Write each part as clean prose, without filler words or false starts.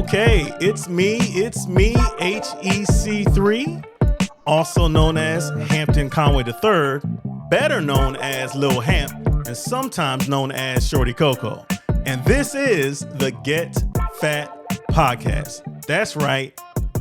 Okay, it's me, HEC3, also known as Hampton Conway III, better known as Lil Hamp, and sometimes known as Shorty Coco. And this is the Get Fat Podcast. That's right,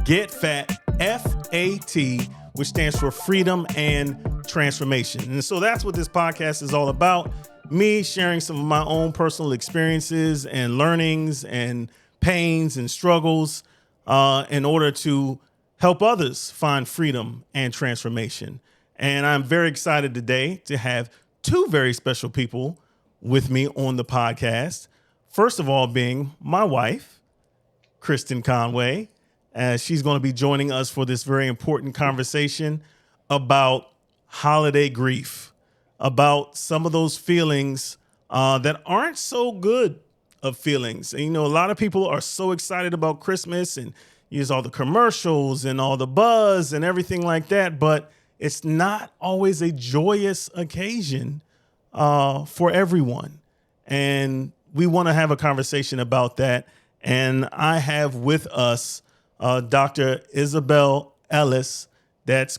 Get Fat, F.A.T, which stands for Freedom and Transformation. And so that's what this podcast is all about. Me sharing some of my own personal experiences and learnings and pains and struggles in order to help others find freedom and transformation. And I'm very excited today to have two very special people with me on the podcast. First of all, being my wife, Christen Conway. She's going to be joining us for this very important conversation about holiday grief, about some of those feelings that aren't so good of feelings. And, you know, a lot of people are so excited about Christmas and use all the commercials and all the buzz and everything like that. But it's not always a joyous occasion for everyone. And we want to have a conversation about that. And I have with us Dr. Isabelle Ellis she's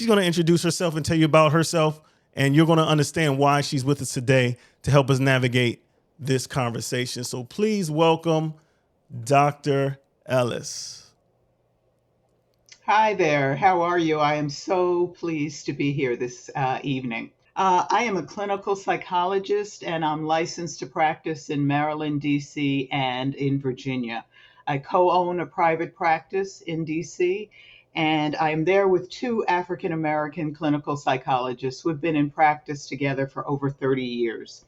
going to introduce herself and tell you about herself. And you're going to understand why she's with us today to help us navigate this conversation. So please welcome Dr. Ellis. Hi there. How are you? I am so pleased to be here this evening. I am a clinical psychologist and I'm licensed to practice in Maryland, D.C. and in Virginia. I co-own a private practice in D.C. and I'm there with two African-American clinical psychologists who have been in practice together for over 30 years.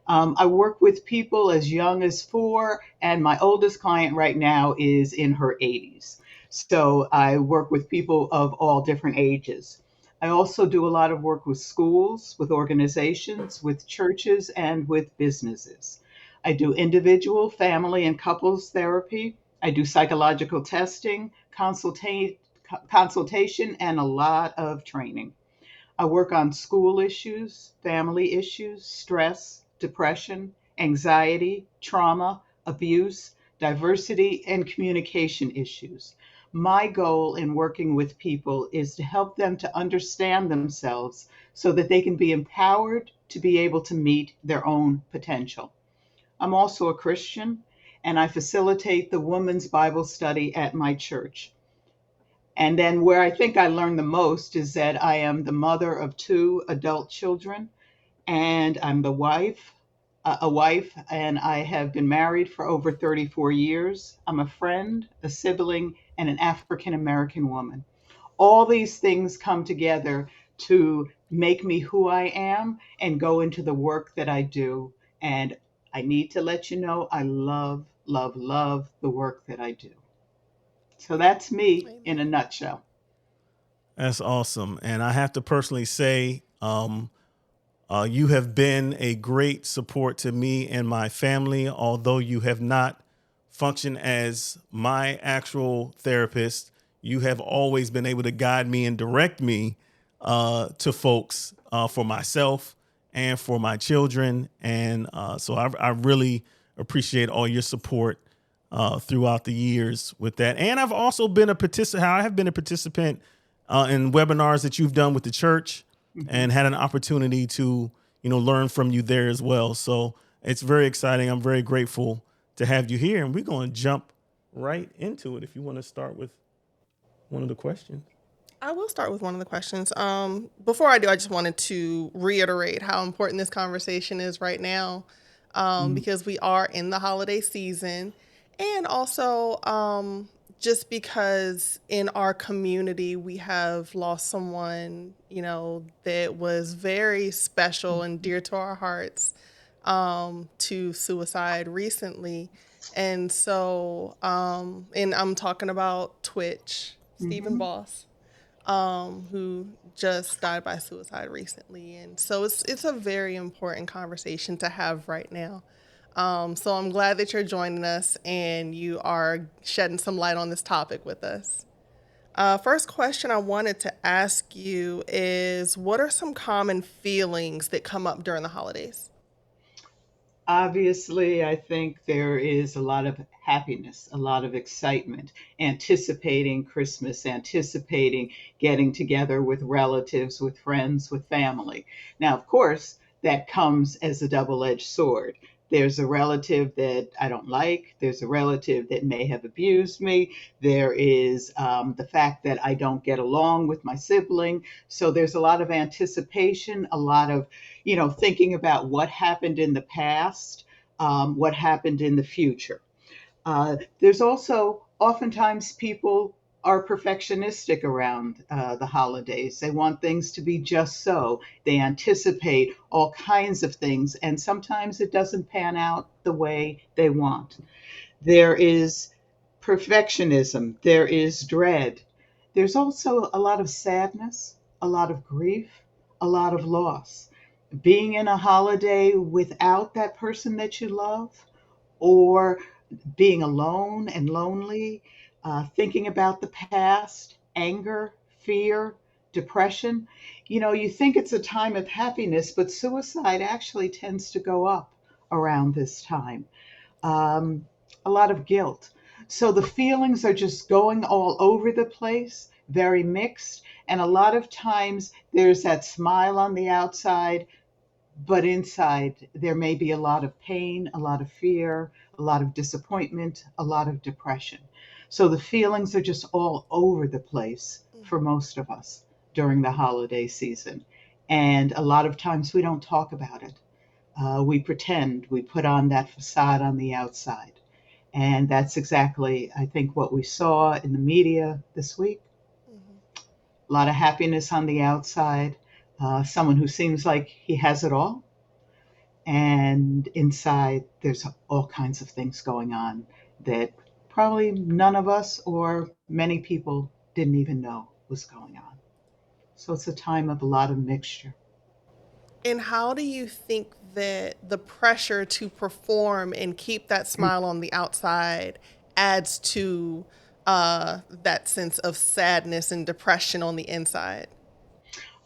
I work with people as young as 4, and my oldest client right now is in her 80s. So I work with people of all different ages. I also do a lot of work with schools, with organizations, with churches, and with businesses. I do individual, family, and couples therapy. I do psychological testing, consultation, and a lot of training. I work on school issues, family issues, stress, depression, anxiety, trauma, abuse, diversity, and communication issues. My goal in working with people is to help them to understand themselves so that they can be empowered to be able to meet their own potential. I'm also a Christian, and I facilitate the Women's Bible Study at my church. And then where I think I learned the most is that I am the mother of 2 adult children, and I'm a wife, and I have been married for over 34 years. I'm a friend, a sibling, and an African American woman. All these things come together to make me who I am and go into the work that I do. And I need to let you know I love, love, love the work that I do. So that's me in a nutshell. That's awesome. And I have to personally say, you have been a great support to me and my family, although you have not functioned as my actual therapist. You have always been able to guide me and direct me to folks for myself and for my children. And so I really appreciate all your support throughout the years with that. And I've also been a participant. I have been a participant in webinars that you've done with the church and had an opportunity to, learn from you there as well. So it's very exciting. I'm very grateful to have you here, and we're going to jump right into it. If you want to start with one of the questions. I will start with one of the questions. Before I do, I just wanted to reiterate how important this conversation is right now, because we are in the holiday season, and also just because in our community we have lost someone, that was very special and dear to our hearts to suicide recently. And so, and I'm talking about Twitch, Stephen Boss, who just died by suicide recently. And so it's a very important conversation to have right now. So I'm glad that you're joining us and you are shedding some light on this topic with us. First question I wanted to ask you is, what are some common feelings that come up during the holidays? Obviously, I think there is a lot of happiness, a lot of excitement, anticipating Christmas, anticipating getting together with relatives, with friends, with family. Now, of course, that comes as a double edged sword. There's a relative that I don't like. There's a relative that may have abused me. There is the fact that I don't get along with my sibling. So there's a lot of anticipation, a lot of thinking about what happened in the past, what happened in the future. There's also oftentimes people are perfectionistic around the holidays. They want things to be just so. They anticipate all kinds of things, and sometimes it doesn't pan out the way they want. There is perfectionism, there is dread. There's also a lot of sadness, a lot of grief, a lot of loss. Being in a holiday without that person that you love, or being alone and lonely, thinking about the past, anger, fear, depression. You think it's a time of happiness, but suicide actually tends to go up around this time. um, a lot of guilt. So the feelings are just going all over the place, very mixed. And a lot of times there's that smile on the outside, but inside there may be a lot of pain, a lot of fear, a lot of disappointment, a lot of depression. So the feelings are just all over the place for most of us during the holiday season. And a lot of times we don't talk about it. We pretend, we put on that facade on the outside. And that's exactly, I think, what we saw in the media this week. Mhm. A lot of happiness on the outside, someone who seems like he has it all. And inside, there's all kinds of things going on that probably none of us or many people didn't even know was going on. So it's a time of a lot of mixture. And how do you think that the pressure to perform and keep that smile on the outside adds to that sense of sadness and depression on the inside?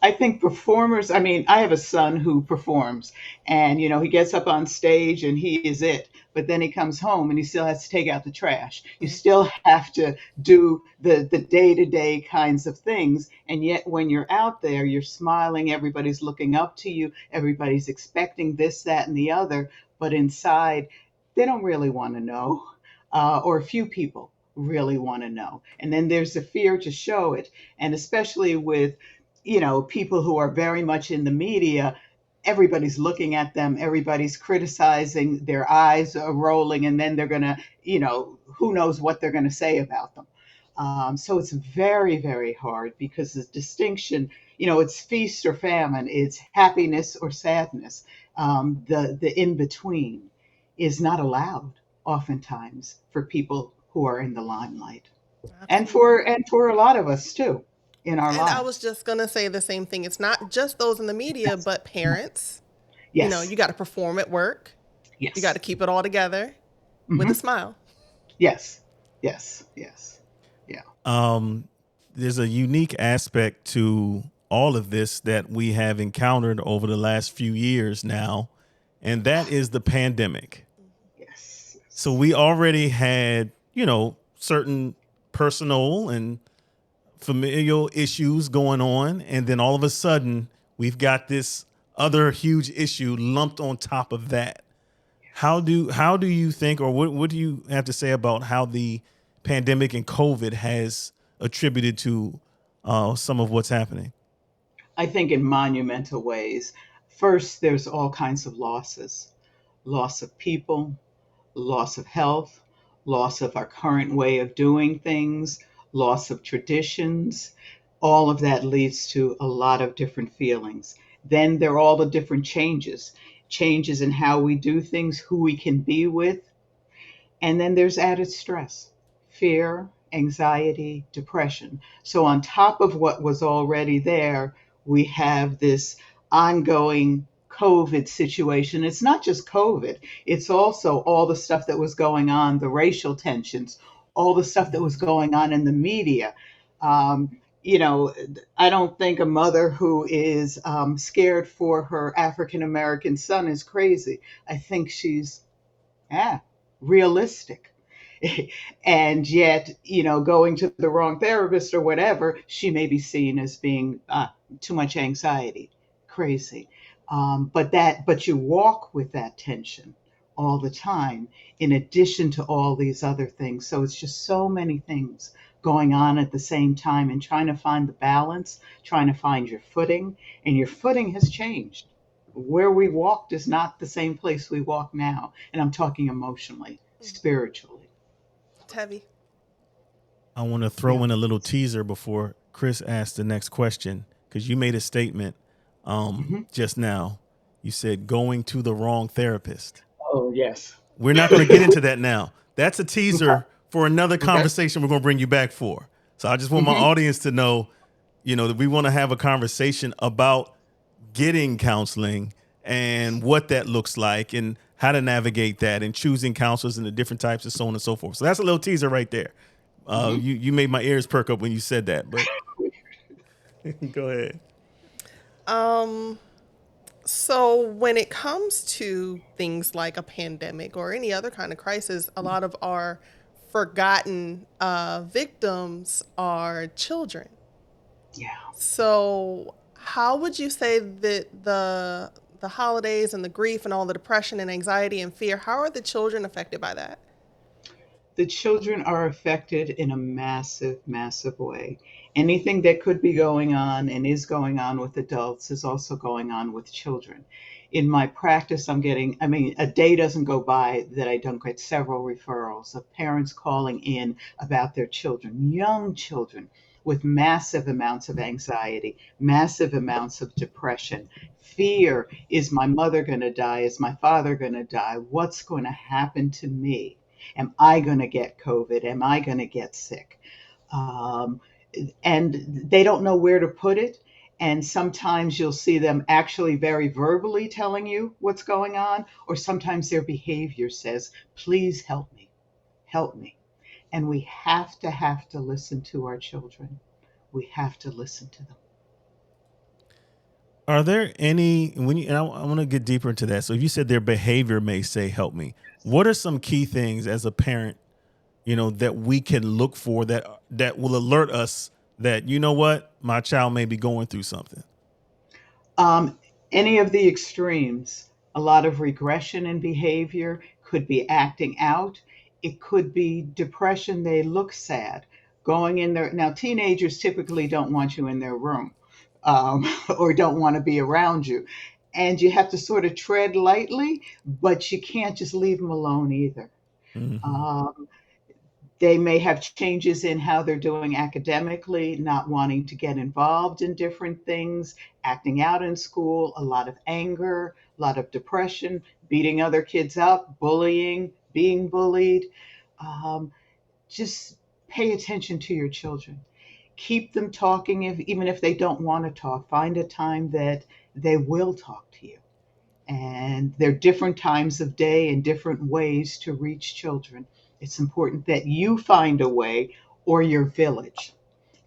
I think performers, I mean, I have a son who performs and, he gets up on stage and he is it. But then he comes home and he still has to take out the trash. You Mhm. still have to do the day-to-day kinds of things. And yet when you're out there, you're smiling, everybody's looking up to you, everybody's expecting this, that, and the other. But inside, they don't really want to know, or few people really want to know. And then there's the fear to show it. And especially with people who are very much in the media, everybody's looking at them, everybody's criticizing, their eyes are rolling, and then they're going to, who knows what they're going to say about them. So it's very, very hard because the distinction, it's feast or famine, it's happiness or sadness. The in between is not allowed oftentimes for people who are in the limelight, and for Absolutely. a lot of us too in our And I was lives. just going to say the same thing. It's not just those in the media, Yes. but parents. Yes. You got to perform at work, you got to Yes. keep it all together with a Hmm. smile. Yes. Yes. Yes. Yeah. Um, there's a unique aspect to all of this that we have encountered over the last few years now, and that is the pandemic. Yes. So Yes. we already had, certain personal and familial issues going on, and then all of a sudden we've got this other huge issue lumped on top of that. How Yes. do how do you think, or what do you have to say about how the pandemic and COVID has attributed to some of what's happening? I think in monumental ways. First, there's all kinds of losses: loss of people, loss of health, loss of our current way of doing things, loss of traditions. All of that leads to a lot of different feelings. Then there are all the different changes in how we do things, who we can be with. And then there's added stress, fear, anxiety, depression. So, on top of what was already there, we have this ongoing COVID situation. It's not just COVID, it's also all the stuff that was going on, the racial tensions, all the stuff that was going on in the media. Um, you know, I don't think a mother who is scared for her African American son is crazy. I think she's realistic. And yet, going to the wrong therapist or whatever, she may be seen as being too much anxiety, crazy. But you walk with that tension all the time, in addition to all these other things. So it's just so many things going on at the same time, and trying to find the balance, trying to find your footing, and your footing has changed. Where we walked is not the same place we walk now. And I'm talking emotionally, spiritually. It's heavy. I want to throw Yeah. in a little teaser before Chris asks the next question, because you made a statement Hmm. just now. You said going to the wrong therapist. Oh, yes. We're not going to get into that now. That's a Okay. teaser for another Okay. conversation we're going to bring you back for. So I just want my Hmm. audience to know, that we want to have a conversation about getting counseling and what that looks like and how to navigate that and choosing counselors and the different types and so on and so forth. So that's a little teaser right there. Hmm. You made my ears perk up when you said that, but go ahead. Um, so when it comes to things like a pandemic or any other kind of crisis, a lot of our forgotten victims are children. Yeah. So how would you say that the holidays and the grief and all the depression and anxiety and fear, how are the children affected by that? The children are affected in a massive, massive way. Anything that could be going on and is going on with adults is also going on with children. In my practice, a day doesn't go by that I don't get several referrals of parents calling in about their children, young children, with massive amounts of anxiety, massive amounts of depression, fear. Is my mother going to die? Is my father going to die? What's going to happen to me? Am I going to get COVID? Am I going to get sick? Um, and they don't know where to put it. And sometimes you'll see them actually very verbally telling you what's going on, or sometimes their behavior says, please help me, help me. And we have to listen to our children. We have to listen to them. Are there any and I want to get deeper into that. So if you said their behavior may say help me, what are some key things as a parent, that we can look for that will alert us that what my child may be going through something? Um, any of the extremes, a lot of regression in behavior, could be acting out. It could be depression. They look sad. Going in there. Now, teenagers typically don't want you in their room, or don't want to be around you. And you have to sort of tread lightly, but you can't just leave them alone either. Mm-hmm. Um, they may have changes in how they're doing academically, not wanting to get involved in different things, acting out in school, a lot of anger, a lot of depression, beating other kids up, bullying, being bullied. Um, just pay attention to your children. Keep them talking, even if they don't want to talk. Find a time that they will talk to you. And there are different times of day and different ways to reach children. It's important that you find a way, or your village.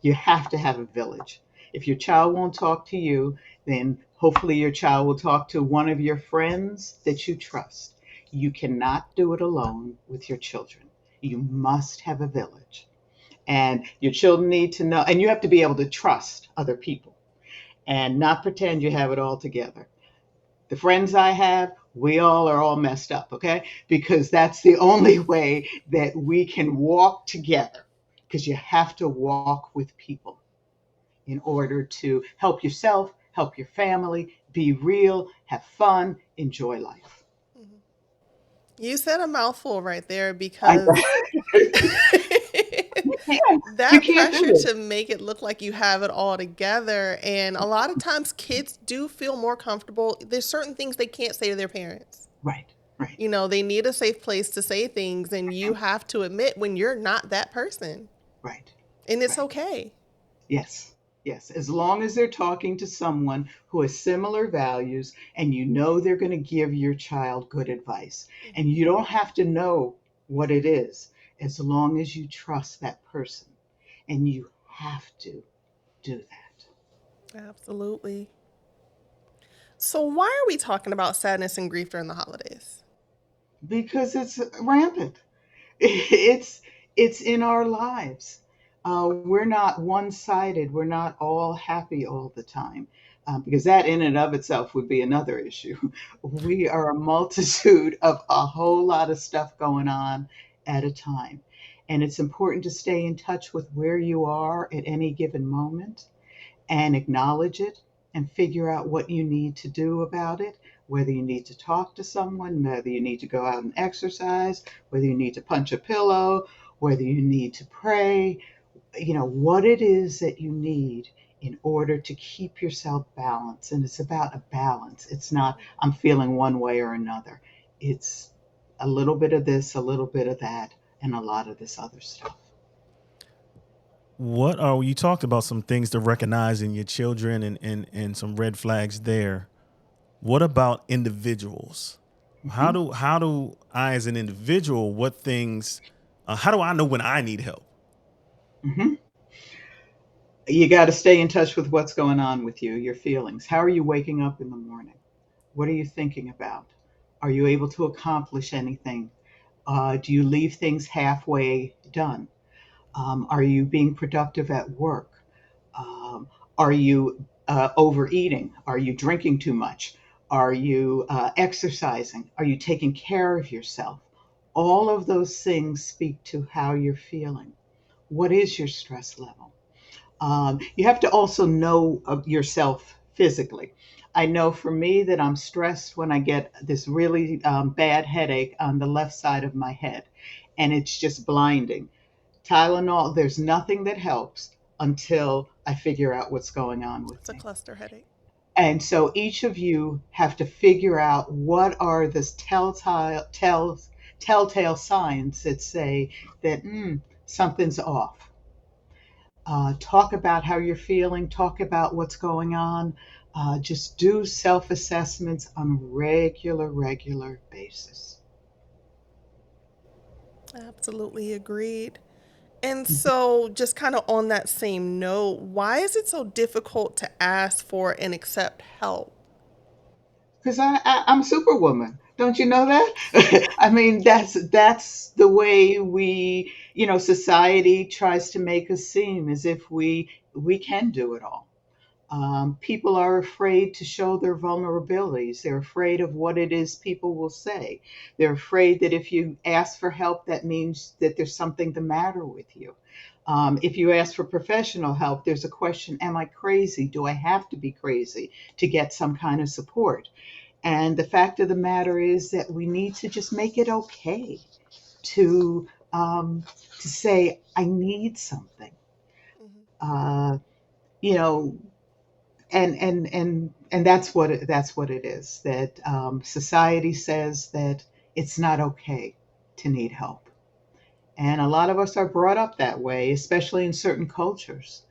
You have to have a village. If your child won't talk to you, then hopefully your child will talk to one of your friends that you trust. You cannot do it alone with your children. You must have a village. And your children need to know, and you have to be able to trust other people and not pretend you have it all together. The friends I have, we all are all messed up, okay? Because that's the only way that we can walk together, because you have to walk with people in order to help yourself, help your family, be real, have fun, enjoy life. Mhm. You said a mouthful right there I, because you can't. You that can't do pressure it. to make it look like you have it all together. And a lot of times kids do feel more comfortable. There's certain things they can't say to their parents. Right, right. They need a safe place to say things, and you have to admit when you're not that person. Right, And it's right. okay. Yes, yes. As long as they're talking to someone who has similar values, and you know they're going to give your child good advice. And you don't have to know what it is, as long as you trust that person. And you have to. do that. Absolutely. So, why are we talking about sadness and grief during the holidays? Because it's rampant. It's it's in our lives. We're not one-sided. We're not all happy all the time, because that in and of itself would be another issue. We are a multitude of a whole lot of stuff going on at a time, and it's important to stay in touch with where you are at any given moment and acknowledge it and figure out what you need to do about it, whether you need to talk to someone, whether you need to go out and exercise, whether you need to punch a pillow, whether you need to pray, what it is that you need in order to keep yourself balanced. And it's about a balance. It's not, I'm feeling one way or another. It's a little bit of this, a little bit of that, and a lot of this other stuff. What are you talked about some things to recognize in your children and some red flags there. What about individuals? How Mhm. do I as an individual what things how do I know when I need help? Mhm. You got to stay in touch with what's going on with you, your feelings. How are you waking up in the morning? What are you thinking about? Are you able to accomplish anything? Do you leave things halfway done? Are you being productive at work? Um, are you overeating? Are you drinking too much? Are you exercising? Are you taking care of yourself? All of those things speak to how you're feeling. What is your stress level? You have to also know of yourself physically. I know for me that I'm stressed when I get this really bad headache on the left side of my head, and it's just blinding. Tylenol, there's nothing that helps until I figure out what's going on with It's a me. cluster headache. And so each of you have to figure out what are the telltale signs that say that something's off. Talk about how you're feeling, talk about what's going on. Just do self assessments on a regular basis. Absolutely agreed. And so, just kind of on that same note, why is it so difficult to ask for and accept help? Because I'm Superwoman. Don't you know that? I mean, that's the way society tries to make us seem as if we can do it all. People are afraid to show their vulnerabilities. They're afraid of what it is people will say. They're afraid that if you ask for help, that means that there's something the matter with you. If you ask for professional help, there's a question: am I crazy? Do I have to be crazy to get some kind of support? And the fact of the matter is that we need to just make it okay to to say, I need something. Mhm. Uh, you know, and that's what it is. That society says that it's not okay to need help, and a lot of us are brought up that way, especially in certain cultures.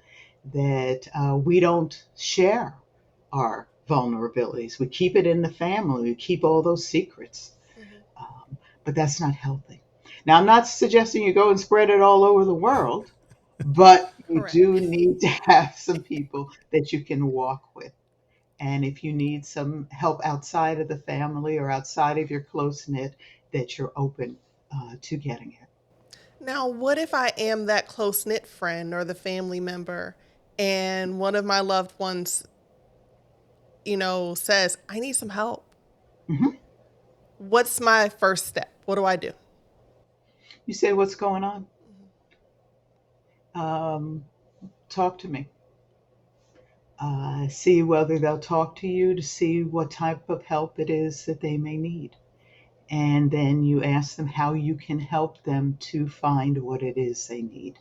That we don't share our vulnerabilities. We keep it in the family. We keep all those secrets, Mhm. but that's not healthy. Now, I'm not suggesting you go and spread it all over the world, but you do Correct. need to have some people that you can walk with. And if you need some help outside of the family or outside of your close knit, that you're open to getting it. Now, what if I am that close knit friend or the family member and one of my loved ones, says, I need some help? Hmm. What's my first step? What do I do? You say, what's going on? Mhm. Um, Talk to me. See whether they'll talk to you to see what type of help it is that they may need. And then you ask them how you can help them to find what it is they need.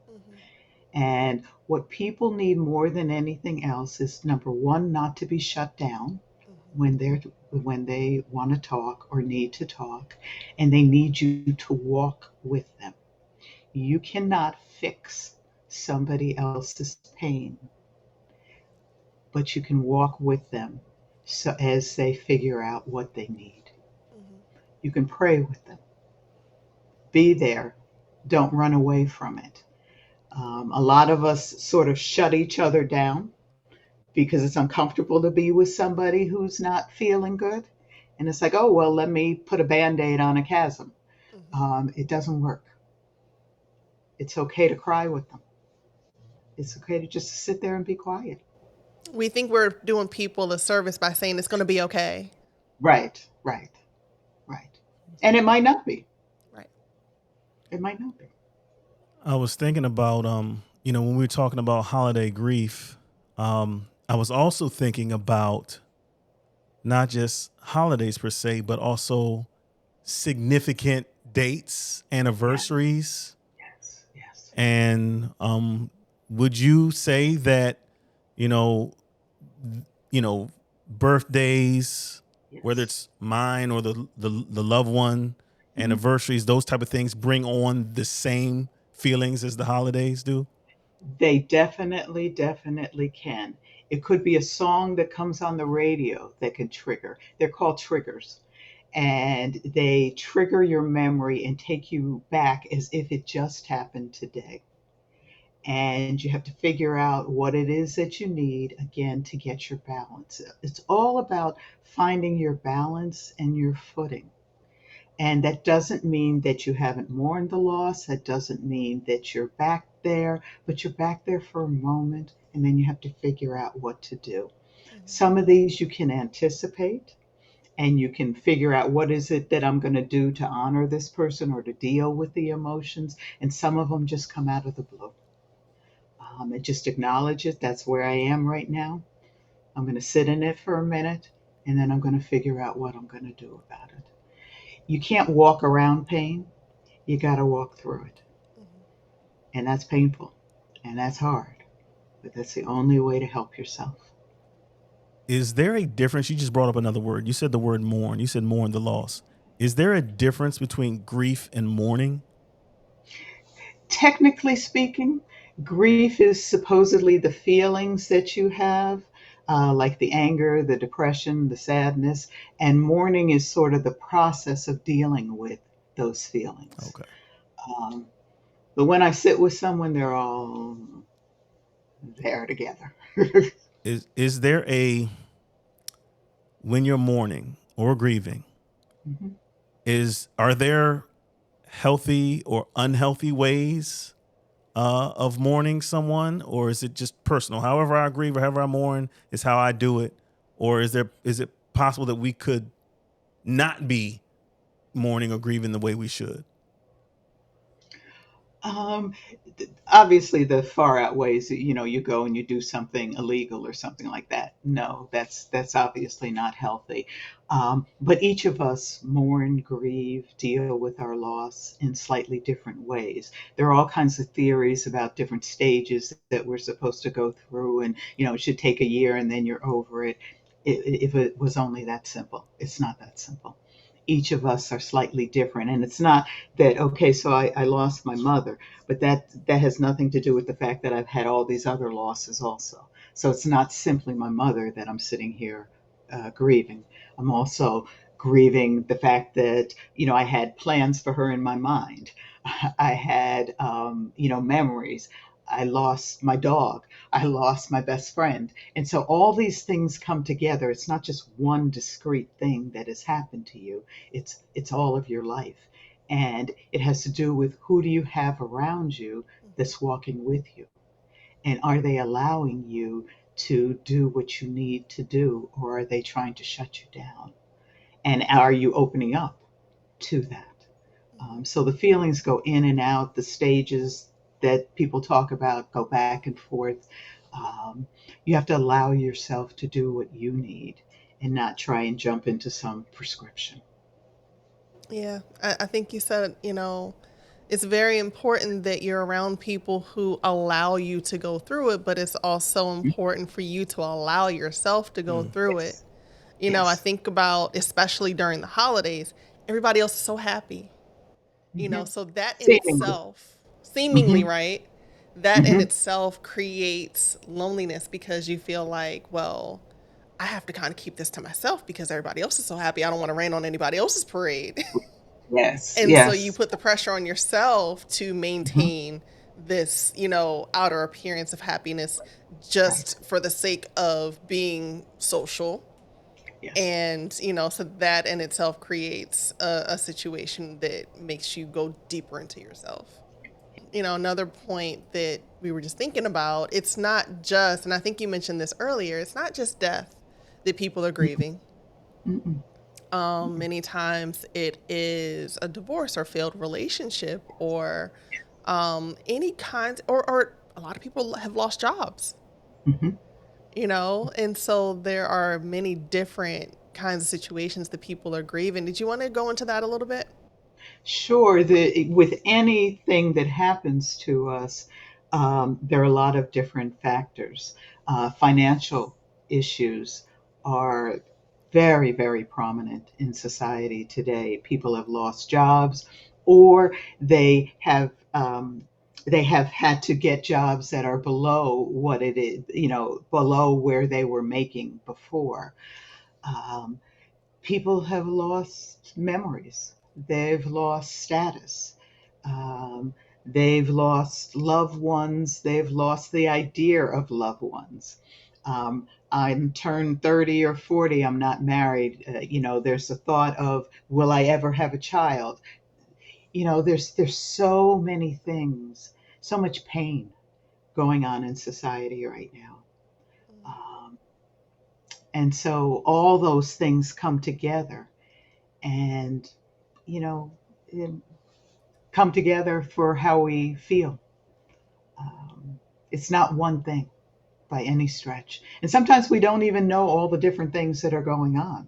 Mhm. And what people need more than anything else is, number one, not to be shut down Mhm. when they want to talk or need to talk, and they need you to walk with them. You cannot fix somebody else's pain, but you can walk with them so as they figure out what they need. Mhm. You can pray with them. Be there. Don't run away from it. A lot of us sort of shut each other down because it's uncomfortable to be with somebody who's not feeling good. And it's like, oh, well, let me put a band aid on a chasm. Mhm. It doesn't work. It's okay to cry with them. It's okay to just sit there and be quiet. We think we're doing people a service by saying it's going to be okay. Right, right, right. And it might not be. Right. It might not be. I was thinking about when we were talking about holiday grief, I was also thinking about not just holidays per se, but also significant dates, Yeah, anniversaries. yes, yes, And would you say that, you know, you know, birthdays, whether yes. it's mine or the loved one, Mhm. anniversaries, those type of things bring on the same feelings as the holidays do? They definitely, definitely can. It could be a song that comes on the radio that can trigger. They're called triggers. And they trigger your memory and take you back as if it just happened today. And you have to figure out what it is that you need again to get your balance. It's all about finding your balance and your footing. And that doesn't mean that you haven't mourned the loss. That doesn't mean that you're back there, but you're back there for a moment and then you have to figure out what to do. Mhm. Some of these you can anticipate and you can figure out what is it that I'm going to do to honor this person or to deal with the emotions. And some of them just come out of the blue. And just acknowledge it. That's where I am right now. I'm going to sit in it for a minute and then I'm going to figure out what I'm going to do about it. You can't walk around pain. You got to walk through it. Mhm. And that's painful and that's hard, but that's the only way to help yourself. Is there a difference? You just brought up another word. You said the word mourn. You said mourn the loss. Is there a difference between grief and mourning? Technically speaking, grief is supposedly the feelings that you have, like the anger, the depression, the sadness, and mourning is sort of the process of dealing with those feelings. Okay. Um, but when I sit with someone, they're all there together. Is there a when you're mourning or grieving, Mhm. is are there healthy or unhealthy ways of mourning someone, or is it just personal? However I grieve or however I mourn is how I do it, or is it possible that we could not be mourning or grieving the way we should? Um, Obviously, the far outweighs. You go and you do something illegal or something like that. No, that's obviously not healthy. But each of us mourn, grieve, deal with our loss in slightly different ways. There are all kinds of theories about different stages that we're supposed to go through, and it should take a year and then you're over it. If it was only that simple, it's not that simple. Each of us are slightly different, and it's not that okay, so I lost my mother, but that has nothing to do with the fact that I've had all these other losses also. So it's not simply my mother that I'm sitting here grieving. I'm also grieving the fact that I had plans for her in my mind. I had memories. I lost my dog. I lost my best friend. And so all these things come together. It's not just one discrete thing that has happened to you. It's all of your life. And it has to do with who do you have around you Mhm. that's walking with you? And are they allowing you to do what you need to do, or are they trying to shut you down? And are you opening up to that? Mhm. So the feelings go in and out, the stages that people talk about go back and forth. Um, you have to allow yourself to do what you need and not try and jump into some prescription. Yeah, I think you said, it's very important that you're around people who allow you to go through it, but it's also important for you to allow yourself to go Mm. through it. Yes, I yes. think about, especially during the holidays, everybody else is so happy, Hmm. so that in Seemingly. itself, seemingly, Hmm. right? That in Hmm. itself creates loneliness because you feel like, well, I have to kind of keep this to myself because everybody else is so happy. I don't want to rain on anybody else's parade. Yes, And so you yes. put the pressure on yourself to Hmm. maintain this, outer appearance of happiness Right. just for the sake of being social. Yes. And, so that in itself creates a situation that makes you go deeper into yourself. Another point that we were just thinking about, it's not just, and I think you mentioned this earlier, it's not just death that people are grieving. Mm-mm. Many times it is a divorce or failed relationship or any kind, or a lot of people have lost jobs, Mm-hmm. and so there are many different kinds of situations that people are grieving. Did you want to go into that a little bit? Sure. With anything that happens to us, there are a lot of different factors. Financial issues are very, very prominent in society today. People have lost jobs, or they have had to get jobs that are below what it is, below where they were making before. Um, People have lost memories, they've lost status, um, they've lost loved ones, they've lost the idea of loved ones. I'm turned 30 or 40, I'm not married. There's the thought of, will I ever have a child? There's so many things, so much pain going on in society right now. Um, and so all those things come together and you know come together for how we feel. um, it's not one thing by any stretch, and sometimes we don't even know all the different things that are going on.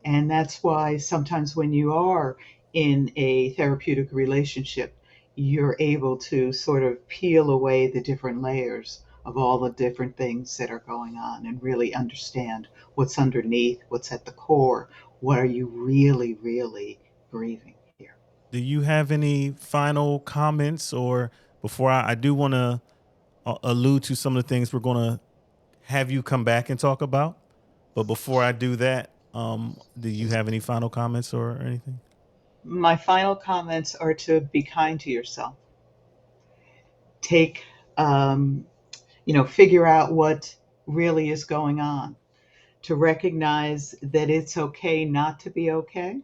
And that's why sometimes when you are in a therapeutic relationship, you're able to sort of peel away the different layers of all the different things that are going on and really understand what's underneath, what's at the core, what are you really, really grieving here. Do you have any final comments, or before I do want to allude to some of the things we're going to have you come back and talk about? But before I do that, do you have any final comments or anything? My final comments are to be kind to yourself. Take, figure out what really is going on, to recognize that it's okay not to be okay.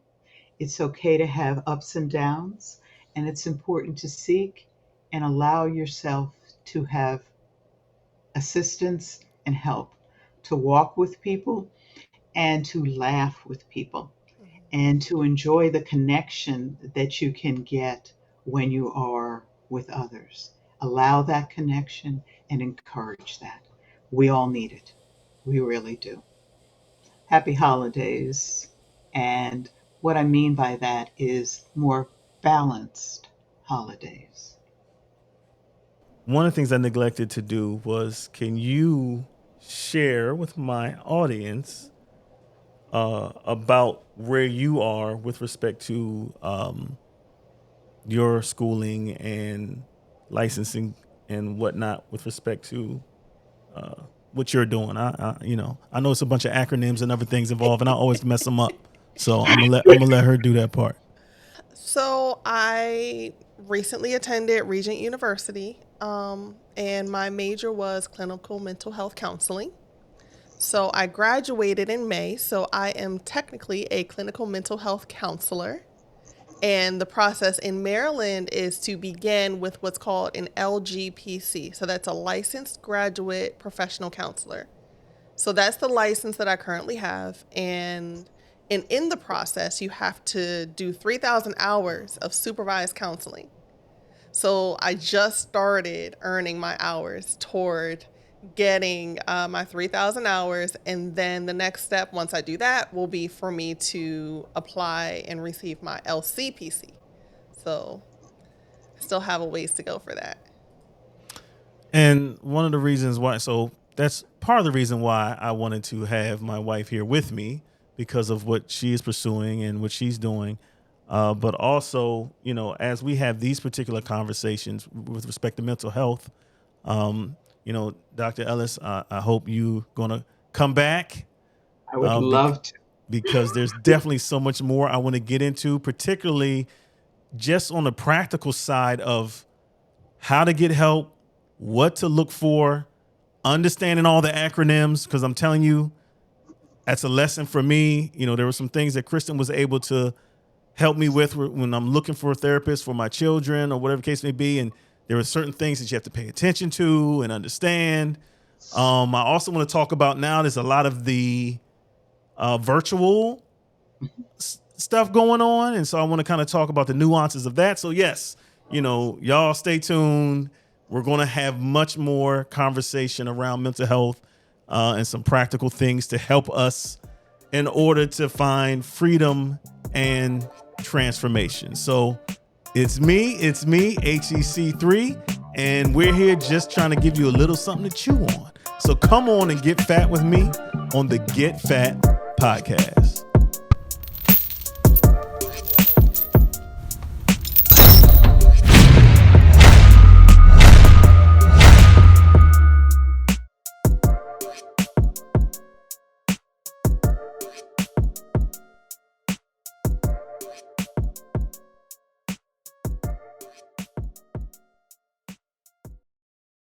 It's okay to have ups and downs, and it's important to seek and allow yourself to have assistance and help, to walk with people and to laugh with people and to enjoy the connection that you can get when you are with others. Allow that connection and encourage that. We all need it. We really do. Happy holidays. And what I mean by that is more balanced holidays. One of the things I neglected to do was, can you share with my audience about where you are with respect to your schooling and licensing and whatnot with respect to what you're doing? I know it's a bunch of acronyms and other things involved, and I always mess them up. So I'm gonna let her do that part. So I recently attended Regent University, and my major was clinical mental health counseling. So I graduated in May, so I am technically a clinical mental health counselor. And the process in Maryland is to begin with what's called an LGPC. So that's a licensed graduate professional counselor. So that's the license that I currently have. And in the process, you have to do 3,000 hours of supervised counseling. So I just started earning my hours toward getting my 3,000 hours. And then the next step, once I do that, will be for me to apply and receive my LCPC. So I still have a ways to go for that. And one of the reasons why, so that's part of the reason why I wanted to have my wife here with me, because of what she is pursuing and what she's doing. But also, as we have these particular conversations with respect to mental health, Dr. Ellis, I hope you're going to come back, I would uh, bec- love to. because there's definitely so much more I want to get into, particularly just on the practical side of how to get help, what to look for, understanding all the acronyms, because I'm telling you, that's a lesson for me. You know, there were some things that Christen was able to help me with when I'm looking for a therapist for my children or whatever the case may be. And there are certain things that you have to pay attention to and understand. I also want to talk about now, there's a lot of the virtual stuff going on. And so I want to kind of talk about the nuances of that. So yes, you know, y'all stay tuned. We're going to have much more conversation around mental health and some practical things to help us in order to find freedom and transformation. So it's me, HEC3, and we're here just trying to give you a little something to chew on. So come on and get fat with me on the Get Fat podcast.